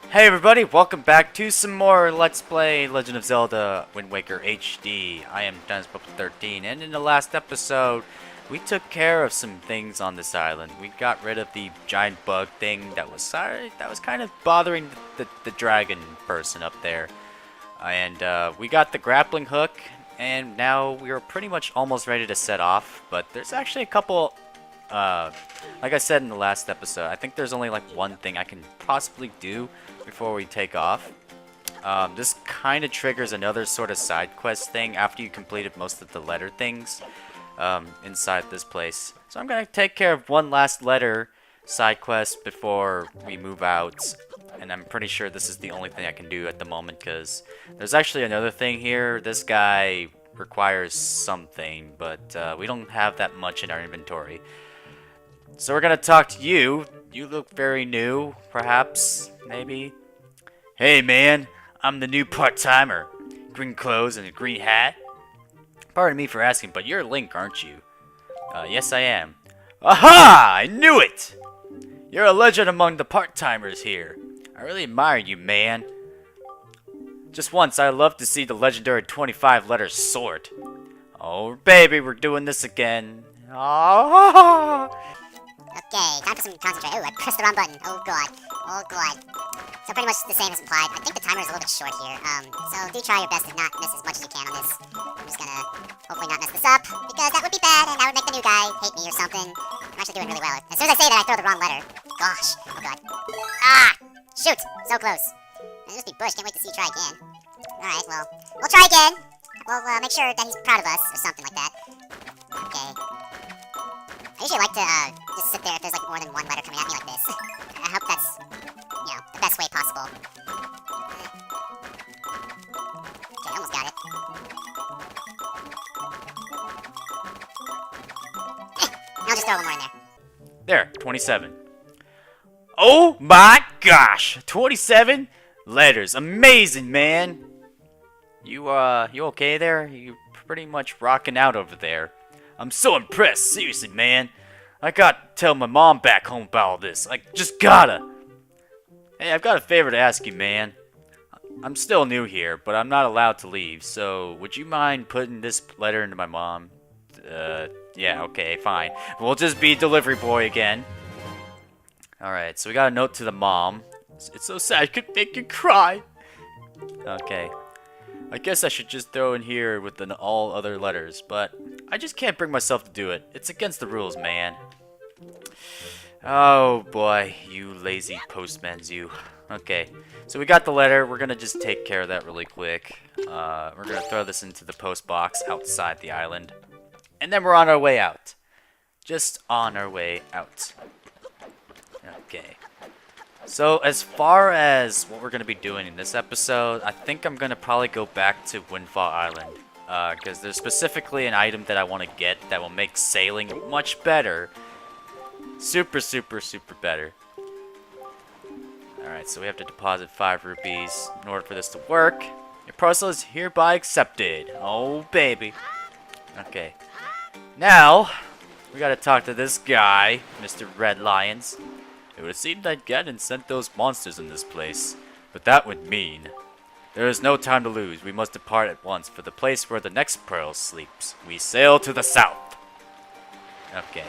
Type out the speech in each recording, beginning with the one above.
Hey everybody, welcome back to some more Let's Play Legend of Zelda Wind Waker HD. I am Dennis13, and in the last episode, we took care of some things on this island. We got rid of the giant bug thing that was kind of bothering the dragon person up there. And we got the grappling hook, and now we are pretty much almost ready to set off, but there's actually a couple like I said in the last episode, I think there's only like one thing I can possibly do before we take off. This kind of triggers another sort of side quest thing after you completed most of the letter things inside this place. So I'm going to take care of one last letter side quest before we move out. And I'm pretty sure this is the only thing I can do at the moment because there's actually another thing here. This guy requires something, but we don't have that much in our inventory. So we're gonna talk to you. You look very new, perhaps, maybe. Hey man, I'm the new part-timer. Green clothes and a green hat. Pardon me for asking, but you're Link, aren't you? Yes I am. Aha! I knew it! You're a legend among the part-timers here. I really admire you, man. Just once, I'd love to see the legendary 25-letter sword. Oh baby, we're doing this again. Ah! Okay, time for some concentrate. Oh, I pressed the wrong button. Oh god. Oh god. So pretty much the same as implied. I think the timer is a little bit short here. So do try your best to not miss as much as you can on this. I'm just gonna hopefully not mess this up, because that would be bad, and that would make the new guy hate me or something. I'm actually doing really well. As soon as I say that, I throw the wrong letter. Gosh. Oh god. Ah! Shoot! So close. This must be Bush. Can't wait to see you try again. Alright, well, we'll try again. We'll make sure that he's proud of us, or something like that. Okay. I usually like to just sit there if there's like more than one letter coming at me like this. I hope that's, you know, the best way possible. Okay, almost got it. I'll just throw one more in there. There, 27. Oh my gosh! 27 letters. Amazing, man! You okay there? You pretty much rocking out over there. I'm so impressed, seriously, man. I gotta tell my mom back home about all this. I just gotta. Hey, I've got a favor to ask you, man. I'm still new here, but I'm not allowed to leave, so would you mind putting this letter into my mom? Yeah, okay, fine. We'll just be delivery boy again. Alright, so we got a note to the mom. It's so sad, it could make you cry. Okay. I guess I should just throw in here with all other letters, but I just can't bring myself to do it. It's against the rules, man. Oh boy, you lazy postmans, you. Okay, so we got the letter. We're gonna just take care of that really quick. We're gonna throw this into the post box outside the island. And then we're on our way out. Just on our way out. Okay. So, as far as what we're going to be doing in this episode, I think I'm going to probably go back to Windfall Island. Because there's specifically an item that I want to get that will make sailing much better. Super, super, super better. Alright, so we have to deposit 5 rupees in order for this to work. Your parcel is hereby accepted. Oh, baby. Okay. Now, we got to talk to this guy, Mr. Red Lions. It would seem that Ganon sent those monsters in this place, but that would mean there is no time to lose. We must depart at once for the place where the next pearl sleeps. We sail to the south. Okay.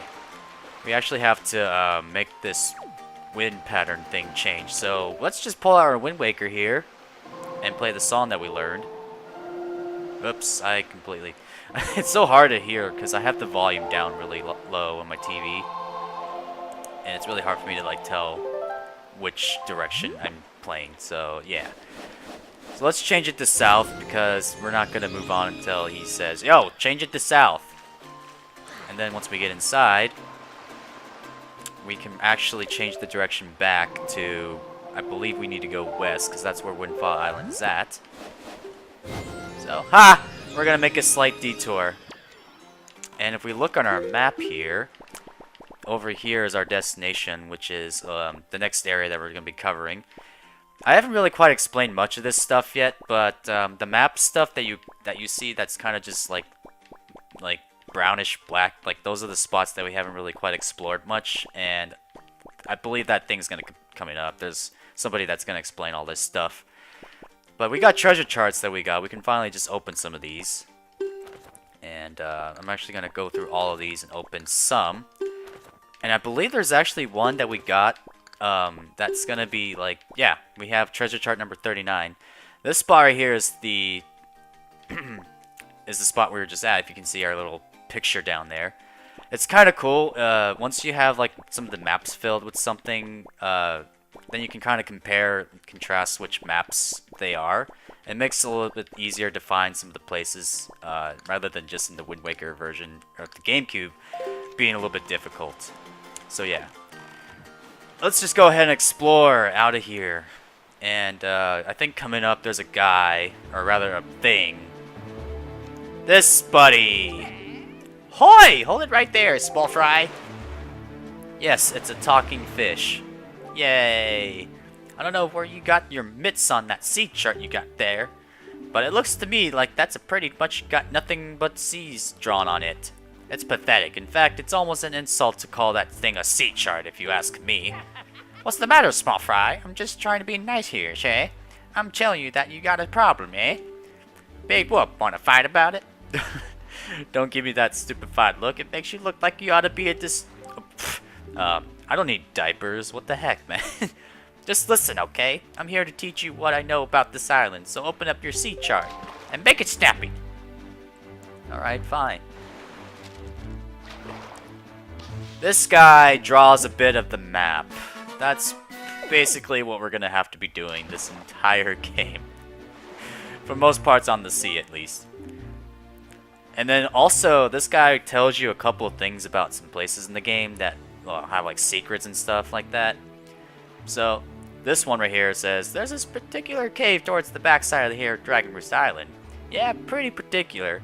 We actually have to make this wind pattern thing change. So let's just pull out our Wind Waker here and play the song that we learned. Oops, I completely... It's so hard to hear because I have the volume down really low on my TV. And it's really hard for me to like tell which direction I'm playing, so yeah. So let's change it to south because we're not gonna move on until he says, yo, change it to south. And then once we get inside, we can actually change the direction back to, I believe we need to go west because that's where Windfall Island is at. So, we're gonna make a slight detour. And if we look on our map here, over here is our destination, which is the next area that we're going to be covering. I haven't really quite explained much of this stuff yet, but the map stuff that you see, that's kind of just like brownish black, like those are the spots that we haven't really quite explored much, and I believe that thing's going to coming up. There's somebody that's gonna explain all this stuff. But we got treasure charts that we got. We can finally just open some of these. And I'm actually gonna go through all of these and open some. And I believe there's actually one that we got that's gonna be like, yeah, we have treasure chart number 39. This spot right here is the is the spot we were just at. If you can see our little picture down there, it's kind of cool. Once you have like some of the maps filled with something, then you can kind of compare and contrast which maps they are. It makes it a little bit easier to find some of the places rather than just in the Wind Waker version of the GameCube being a little bit difficult. So yeah, let's just go ahead and explore out of here. And I think coming up there's a guy, or rather a thing. This buddy! Hoi! Hold it right there, small fry! Yes, it's a talking fish. Yay! I don't know where you got your mitts on that sea chart you got there, but it looks to me like that's a pretty much got nothing but seas drawn on it. It's pathetic. In fact, it's almost an insult to call that thing a sea chart, if you ask me. What's the matter, small fry? I'm just trying to be nice here, Shay. I'm telling you that you got a problem, eh? Big whoop, wanna fight about it? Don't give me that stupefied look. It makes you look like you ought to be a I don't need diapers. What the heck, man? Just listen, okay? I'm here to teach you what I know about this island, so open up your sea chart and make it snappy. Alright, fine. This guy draws a bit of the map. That's basically what we're gonna have to be doing this entire game. For most parts on the sea, at least. And then also, this guy tells you a couple of things about some places in the game that have like secrets and stuff like that. So, this one right here says, there's this particular cave towards the backside of the here Dragon Roost Island. Yeah, pretty particular.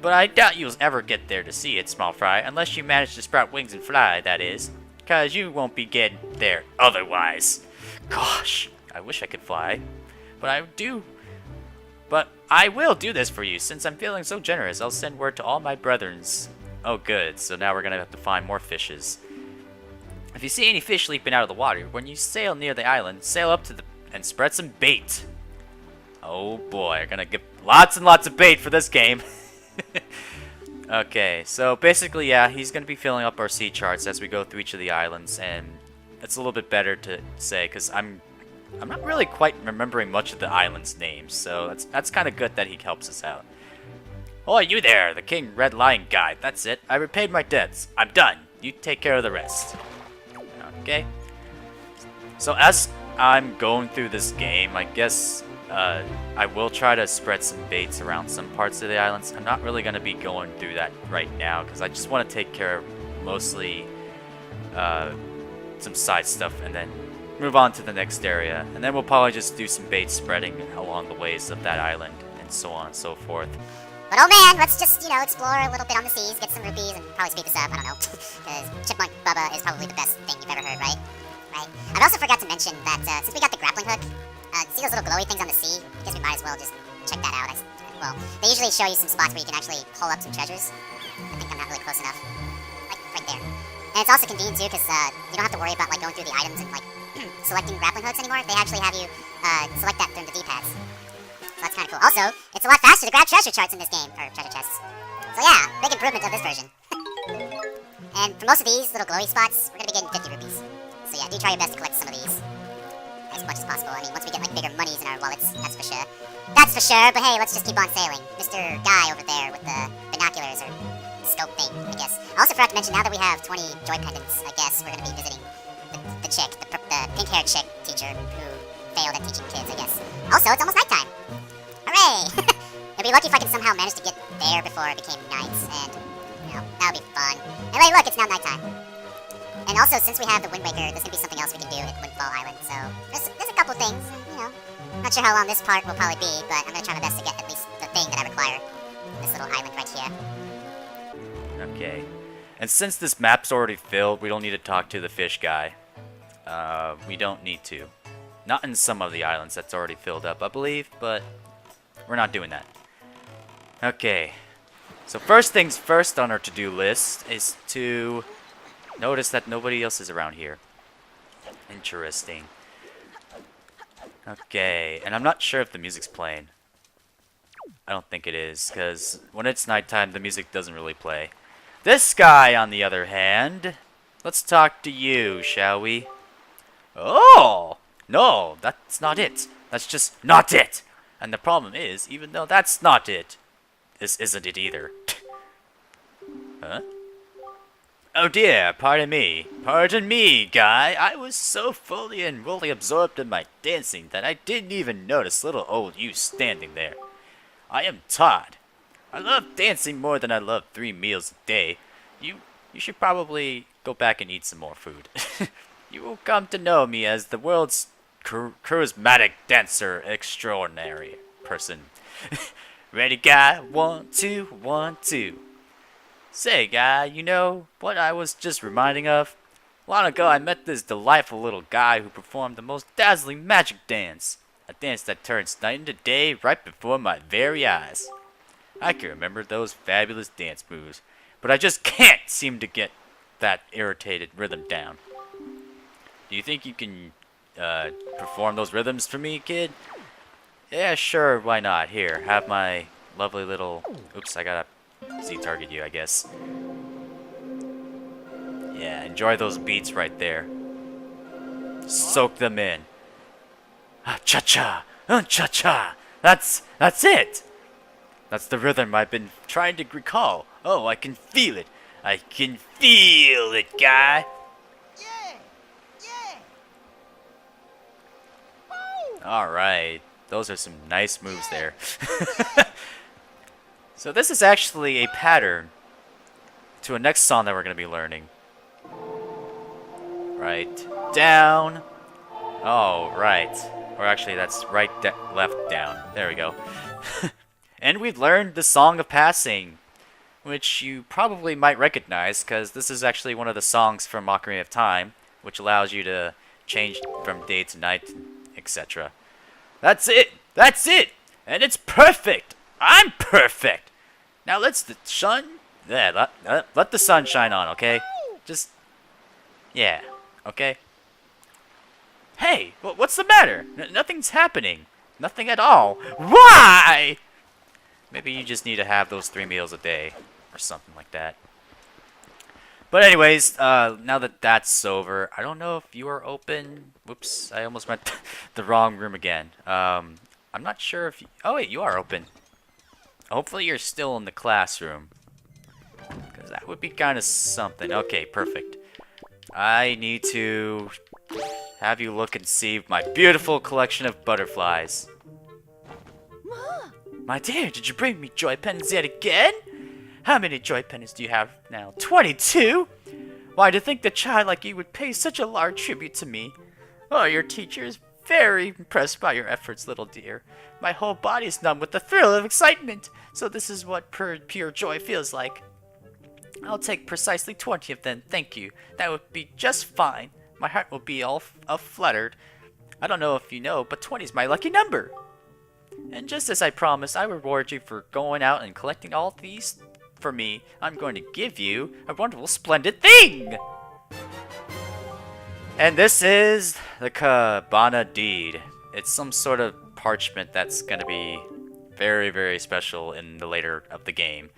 But I doubt you'll ever get there to see it, small fry, unless you manage to sprout wings and fly, that is. Cause you won't be getting there otherwise. Gosh, I wish I could fly. But I will do this for you, since I'm feeling so generous. I'll send word to all my brethrens. Oh good, so now we're gonna have to find more fishes. If you see any fish leaping out of the water, when you sail near the island, sail up to the and spread some bait. Oh boy, I'm gonna get lots and lots of bait for this game. Okay, so basically, yeah, he's gonna be filling up our sea charts as we go through each of the islands, and it's a little bit better to say because I'm not really quite remembering much of the island's names, so that's kind of good that he helps us out. Oh, you there, the King Red Lion guy. That's it. I repaid my debts. I'm done. You take care of the rest. Okay. So as I'm going through this game, I guess I will try to spread some baits around some parts of the islands. I'm not really going to be going through that right now because I just want to take care of mostly some side stuff and then move on to the next area. And then we'll probably just do some bait spreading along the ways of that island and so on and so forth. But oh man, let's just, explore a little bit on the seas, get some rupees, and probably speed this up, I don't know. Because Chipmunk Bubba is probably the best thing you've ever heard, right? Right. I also forgot to mention that since we got the grappling hook, see those little glowy things on the sea? I guess we might as well just check that out. Well, they usually show you some spots where you can actually pull up some treasures. I think I'm not really close enough. Like, right there. And it's also convenient too, because you don't have to worry about like going through the items and like selecting grappling hooks anymore. They actually have you select that during the D-pads. So that's kind of cool. Also, it's a lot faster to grab treasure charts in this game, or treasure chests. So yeah, big improvement of this version. And for most of these little glowy spots, we're gonna be getting 50 rupees. So yeah, do try your best to collect some of these as much as possible. I mean, once we get like bigger monies in our wallets, that's for sure. That's for sure, but hey, let's just keep on sailing. Mr. Guy over there with the binoculars or scope thing, I guess. I also forgot to mention, now that we have 20 joy pendants, I guess we're gonna be visiting the chick, the pink-haired chick teacher who failed at teaching kids, I guess. Also, it's almost nighttime. Hooray! I'd be lucky if I could somehow manage to get there before it became night, and, that would be fun. And hey, look, it's now nighttime. And also, since we have the Wind Waker, there's gonna be something else we can do at Windfall Island, so there's a couple things, Not sure how long this part will probably be, but I'm gonna try my best to get at least the thing that I require. This little island right here. Okay. And since this map's already filled, we don't need to talk to the fish guy. We don't need to. Not in some of the islands that's already filled up, I believe, but we're not doing that. Okay. So first things first on our to-do list is to notice that nobody else is around here. Interesting. Okay, and I'm not sure if the music's playing. I don't think it is, because when it's nighttime, the music doesn't really play. This guy, on the other hand, let's talk to you, shall we? Oh! No, that's not it. That's just not it! And the problem is, even though that's not it, this isn't it either. Huh? Oh dear, pardon me. Pardon me, guy. I was so fully and really absorbed in my dancing that I didn't even notice little old you standing there. I am Todd. I love dancing more than I love 3 meals a day. You should probably go back and eat some more food. You will come to know me as the world's charismatic dancer extraordinary person. Ready, guy? 1, 2, 1, 2. Say, guy, you know what I was just reminding of? Long ago, I met this delightful little guy who performed the most dazzling magic dance. A dance that turns night into day right before my very eyes. I can remember those fabulous dance moves, but I just can't seem to get that irritated rhythm down. Do you think you can perform those rhythms for me, kid? Yeah, sure, why not? Here, have my lovely little... Oops, I gotta Z-target you, I guess. Yeah, enjoy those beats right there. Soak them in. Cha-cha! Cha-cha! That's it! That's the rhythm I've been trying to recall. Oh, I can feel it. I can feel it, guy. Yeah! Yeah! Alright. Those are some nice moves there. So this is actually a pattern to a next song that we're going to be learning. Right. Down. Oh, right. Or actually, that's right, left, down. There we go. And we've learned the Song of Passing, which you probably might recognize, because this is actually one of the songs from Ocarina of Time, which allows you to change from day to night, etc. That's it! That's it! And it's perfect! I'm perfect! Now let's the sun... Yeah, let the sun shine on, okay? Just... Yeah, okay? Hey, what's the matter? Nothing's happening. Nothing at all. Why? Maybe you just need to have those 3 meals a day, or something like that. But anyways, now that that's over, I don't know if you are open. Whoops, I almost went the wrong room again. I'm not sure if you... Oh wait, you are open. Hopefully you're still in the classroom, because that would be kind of something. Okay, perfect. I need to have you look and see my beautiful collection of butterflies. My dear, did you bring me joy pens yet again? How many joy pens do you have now? 22? Why, to think the child like you would pay such a large tribute to me. Oh, your teacher is very impressed by your efforts, little dear. My whole body is numb with the thrill of excitement. So this is what pure joy feels like. I'll take precisely 20 of them, thank you. That would be just fine. My heart will be all fluttered. I don't know if you know, but 20 is my lucky number. And just as I promised, I reward you for going out and collecting all these for me. I'm going to give you a wonderful, splendid thing! And this is the Cabana Deed. It's some sort of parchment that's going to be very, very special in the later of the game.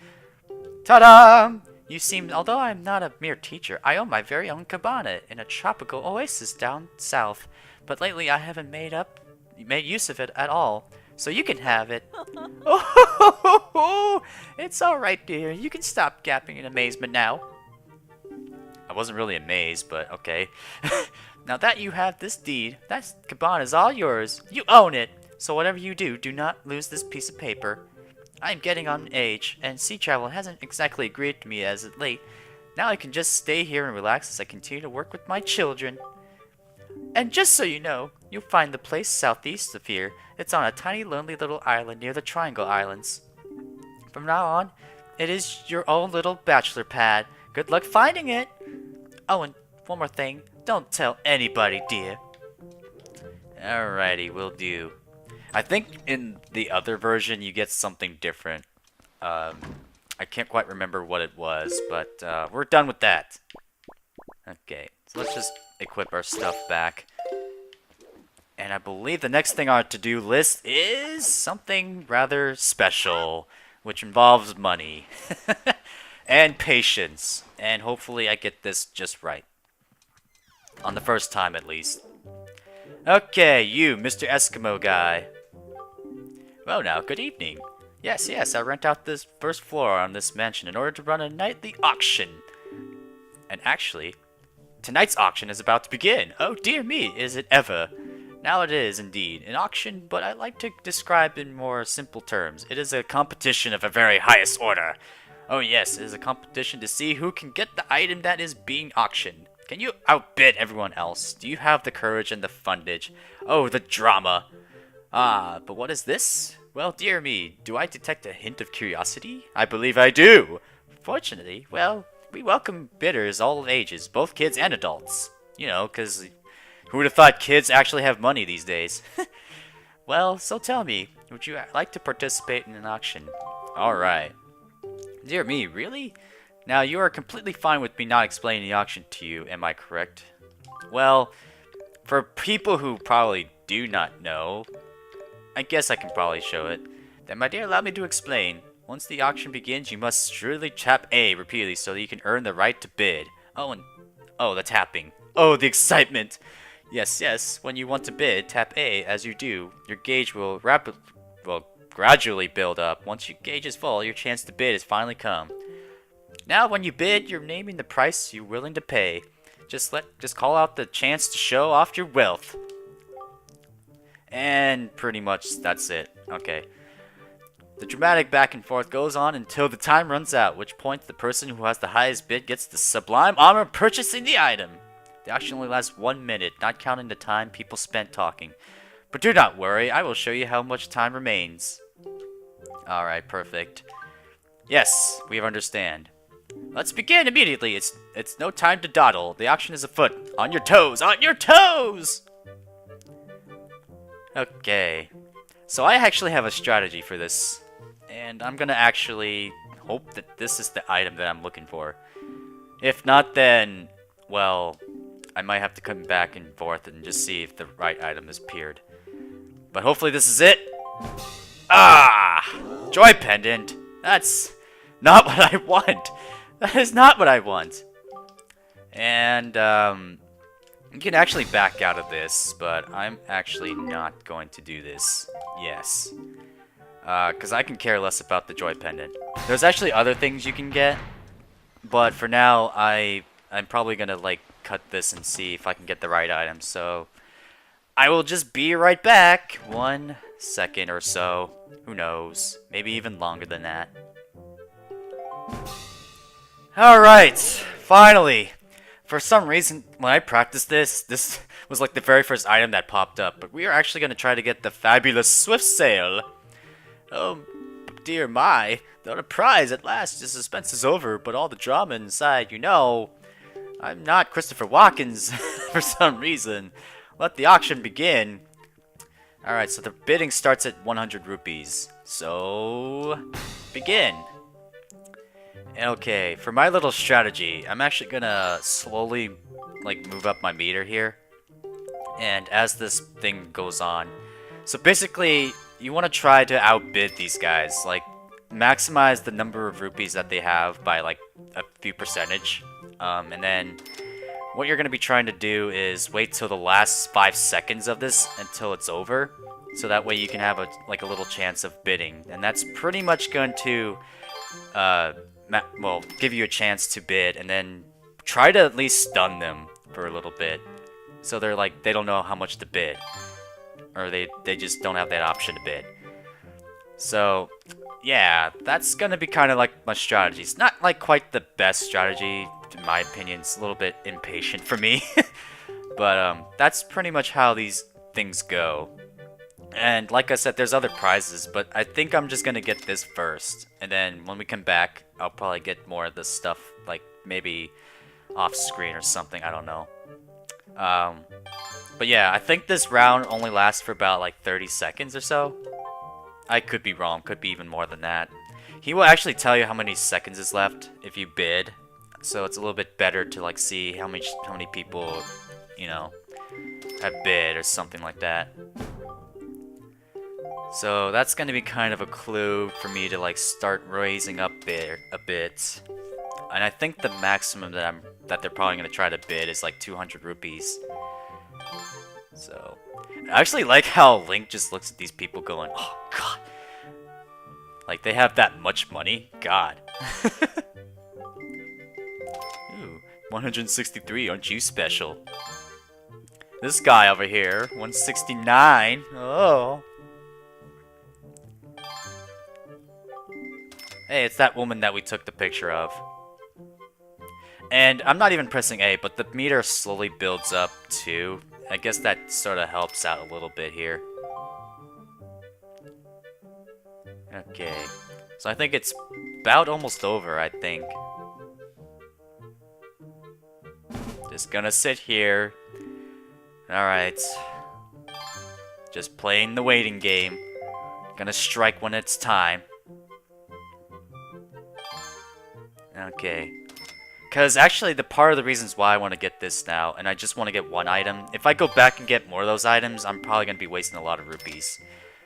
Ta-da! You seem, although I'm not a mere teacher, I own my very own cabana in a tropical oasis down south. But lately I haven't made use of it at all. So you can have it. Oh, it's alright, dear. You can stop gapping in amazement now. I wasn't really amazed, but okay. Now that you have this deed, that cabana is all yours. You own it. So whatever you do, do not lose this piece of paper. I'm getting on age, and sea travel hasn't exactly agreed to me as of late. Now I can just stay here and relax as I continue to work with my children. And just so you know, you'll find the place southeast of here. It's on a tiny, lonely little island near the Triangle Islands. From now on, it is your own little bachelor pad. Good luck finding it! Oh, and one more thing. Don't tell anybody, dear. Alrighty, will do. I think in the other version you get something different. I can't quite remember what it was, but we're done with that. Okay, so let's just equip our stuff back. And I believe the next thing on our to-do list is something rather special, which involves money. And patience. And hopefully I get this just right. On the first time, at least. Okay, you, Mr. Eskimo guy. Well now, good evening. Yes, I rent out this first floor on this mansion in order to run a nightly auction. And actually, tonight's auction is about to begin. Oh dear me, is it ever? Now it is indeed an auction, but I like to describe in more simple terms. It is a competition of a very highest order. Oh yes, it is a competition to see who can get the item that is being auctioned. Can you outbid everyone else? Do you have the courage and the fundage? Oh, the drama. Ah, but what is this? Well, dear me, do I detect a hint of curiosity? I believe I do. Fortunately, well, we welcome bidders all ages, both kids and adults. You know, 'cause who would have thought kids actually have money these days? Well, so tell me, would you like to participate in an auction? Alright. Dear me, really? Now, you are completely fine with me not explaining the auction to you, am I correct? Well, for people who probably do not know, I guess I can probably show it. Then, my dear, allow me to explain. Once the auction begins, you must surely tap A repeatedly so that you can earn the right to bid. Oh, the tapping. Oh, the excitement! Yes, when you want to bid, tap A. As you do, your gauge will gradually build up. Once your gauge is full, your chance to bid has finally come. Now, when you bid, you're naming the price you're willing to pay. Just call out the chance to show off your wealth. And pretty much that's it. Okay. The dramatic back and forth goes on until the time runs out, which point the person who has the highest bid gets the sublime honor of purchasing the item. The auction only lasts 1 minute, not counting the time people spent talking. But do not worry, I will show you how much time remains. Alright, perfect. Yes, we understand. Let's begin immediately. It's no time to dawdle. The auction is afoot. On your toes! On your toes! Okay. So I actually have a strategy for this. And I'm gonna actually hope that this is the item that I'm looking for. If not, then, well, I might have to come back and forth and just see if the right item has appeared. But hopefully this is it. Ah! Joy Pendant! That's not what I want! That is not what I want! And, you can actually back out of this, but I'm actually not going to do this. Yes. Because I can care less about the Joy Pendant. There's actually other things you can get, but for now, I'm probably gonna, like, cut this and see if I can get the right item, so I will just be right back. 1 second or so. Who knows? Maybe even longer than that. Alright, finally! For some reason, when I practiced this was like the very first item that popped up, but we are actually going to try to get the fabulous Swift Sail. Oh, dear my, not a prize at last, the suspense is over, but all the drama inside, you know. I'm not Christopher Walken for some reason. Let the auction begin. Alright, so the bidding starts at 100 rupees. So, begin. Okay, for my little strategy, I'm actually gonna slowly, like, move up my meter here. And as this thing goes on. So basically, you want to try to outbid these guys. Like, maximize the number of rupees that they have by, like, a few percentage. And then what you're going to be trying to do is wait till the last 5 seconds of this until it's over. So that way you can have, a little chance of bidding. And that's pretty much going to, give you a chance to bid. And then try to at least stun them for a little bit. So they're like, they don't know how much to bid. Or they just don't have that option to bid. So, yeah, that's gonna be kind of like my strategy. It's not like quite the best strategy, in my opinion. It's a little bit impatient for me. But that's pretty much how these things go. And like I said, there's other prizes, but I think I'm just gonna get this first. And then when we come back, I'll probably get more of this stuff, like maybe off screen or something, I don't know. But yeah, I think this round only lasts for about like 30 seconds or so. I could be wrong, could be even more than that. He will actually tell you how many seconds is left if you bid. So it's a little bit better to like see how many people, you know, a bid or something like that. So that's gonna be kind of a clue for me to like start raising up a bit. And I think the maximum that they're probably gonna try to bid is like 200 rupees. So I actually like how Link just looks at these people going, "Oh God." Like they have that much money? God. Ooh, 163, aren't you special? This guy over here, 169. Oh. Hey, it's that woman that we took the picture of. And I'm not even pressing A, but the meter slowly builds up too. I guess that sort of helps out a little bit here. Okay. So I think it's about almost over, I think. Just gonna sit here. Alright. Just playing the waiting game. Gonna strike when it's time. Okay. Because actually, the part of the reasons why I want to get this now, and I just want to get one item, if I go back and get more of those items, I'm probably going to be wasting a lot of rupees.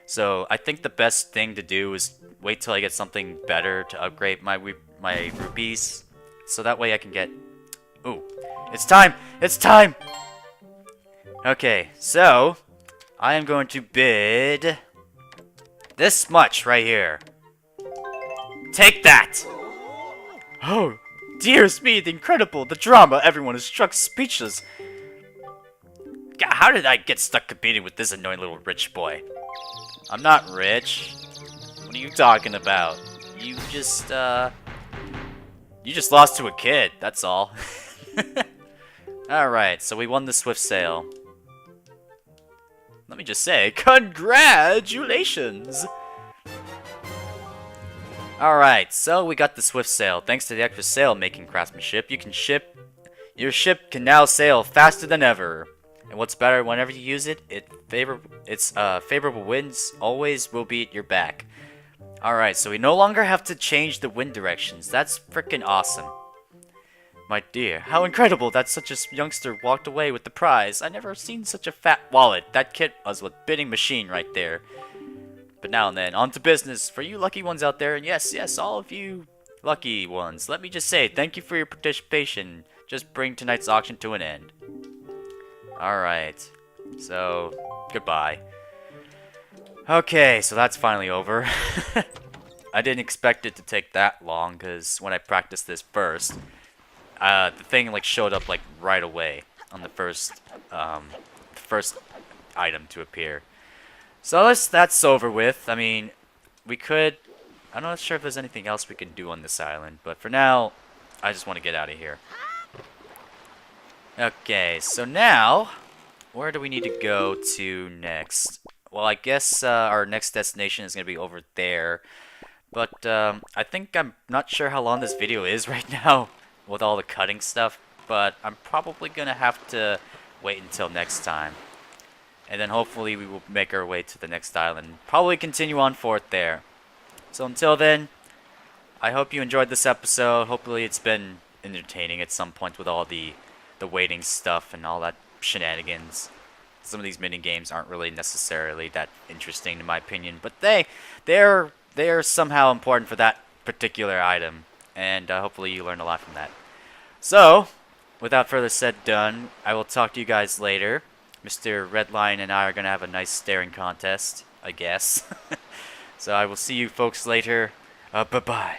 So I think the best thing to do is wait till I get something better to upgrade my rupees. So that way I can get... Ooh. It's time! It's time! Okay, so... I am going to bid... this much right here. Take that! Oh, dear's me, the incredible, the drama, everyone is struck speechless. God, how did I get stuck competing with this annoying little rich boy? I'm not rich. What are you talking about? You just lost to a kid, that's all. Alright, so we won the Swift Sale. Let me just say, congratulations! Alright, so we got the Swift Sail. Thanks to the extra sail-making craftsmanship, your ship can now sail faster than ever. And what's better, whenever you use it, favorable winds always will be at your back. Alright, so we no longer have to change the wind directions. That's freaking awesome. My dear, how incredible that such a youngster walked away with the prize. I never seen such a fat wallet. That kid was a bidding machine right there. But now and then, on to business. For you lucky ones out there, and yes, all of you lucky ones, let me just say thank you for your participation. Just bring tonight's auction to an end. Alright, so, goodbye. Okay, so that's finally over. I didn't expect it to take that long, because when I practiced this first, the thing like showed up like right away on the first item to appear. So that's over with. I mean, I'm not sure if there's anything else we can do on this island, but for now, I just want to get out of here. Okay, so now, where do we need to go to next? Well, I guess our next destination is going to be over there. But I think I'm not sure how long this video is right now with all the cutting stuff, but I'm probably going to have to wait until next time. And then hopefully we will make our way to the next island. Probably continue on forth there. So until then, I hope you enjoyed this episode. Hopefully it's been entertaining at some point with all the waiting stuff and all that shenanigans. Some of these mini games aren't really necessarily that interesting in my opinion, but they're somehow important for that particular item. And hopefully you learn a lot from that. So, without further said done, I will talk to you guys later. Mr. Redline and I are going to have a nice staring contest, I guess. So I will see you folks later. Bye-bye.